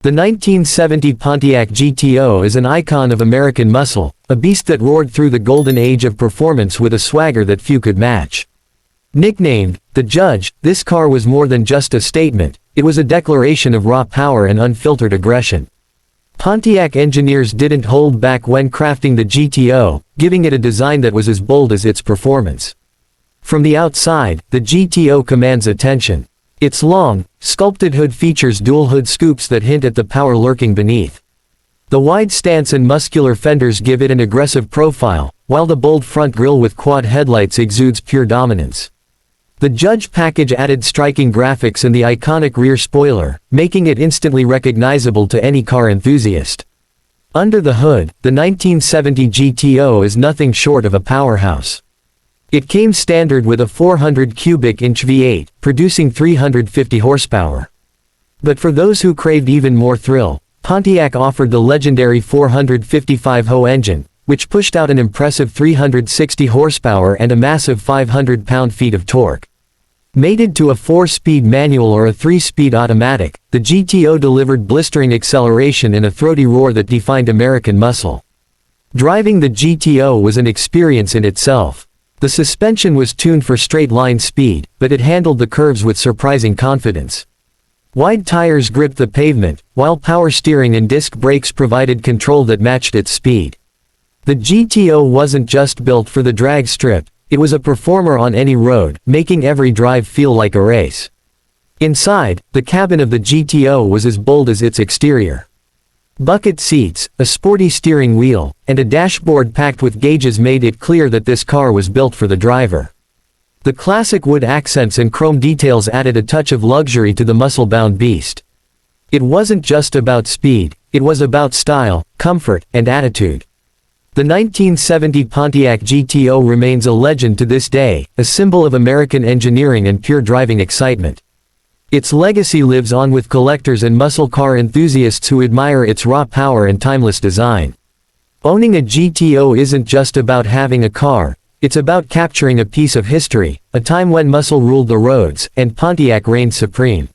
The 1970 Pontiac GTO is an icon of American muscle, a beast that roared through the golden age of performance with a swagger that few could match. Nicknamed the Judge, this car was more than just a statement, it was a declaration of raw power and unfiltered aggression. Pontiac engineers didn't hold back when crafting the GTO, giving it a design that was as bold as its performance. From the outside, the GTO commands attention. Its long, sculpted hood features dual hood scoops that hint at the power lurking beneath. The wide stance and muscular fenders give it an aggressive profile, while the bold front grille with quad headlights exudes pure dominance. The Judge package added striking graphics and the iconic rear spoiler, making it instantly recognizable to any car enthusiast. Under the hood, the 1970 GTO is nothing short of a powerhouse. It came standard with a 400 cubic inch V8, producing 350 horsepower. But for those who craved even more thrill, Pontiac offered the legendary 455 engine, which pushed out an impressive 360 horsepower and a massive 500 pound-feet of torque. Mated to a 4-speed manual or a 3-speed automatic, the GTO delivered blistering acceleration and a throaty roar that defined American muscle. Driving the GTO was an experience in itself. The suspension was tuned for straight-line speed, but it handled the curves with surprising confidence. Wide tires gripped the pavement, while power steering and disc brakes provided control that matched its speed. The GTO wasn't just built for the drag strip, it was a performer on any road, making every drive feel like a race. Inside, the cabin of the GTO was as bold as its exterior. Bucket seats, a sporty steering wheel, and a dashboard packed with gauges made it clear that this car was built for the driver. The classic wood accents and chrome details added a touch of luxury to the muscle-bound beast. It wasn't just about speed, it was about style, comfort, and attitude. The 1970 Pontiac GTO remains a legend to this day, a symbol of American engineering and pure driving excitement. Its legacy lives on with collectors and muscle car enthusiasts who admire its raw power and timeless design. Owning a GTO isn't just about having a car, it's about capturing a piece of history, a time when muscle ruled the roads, and Pontiac reigned supreme.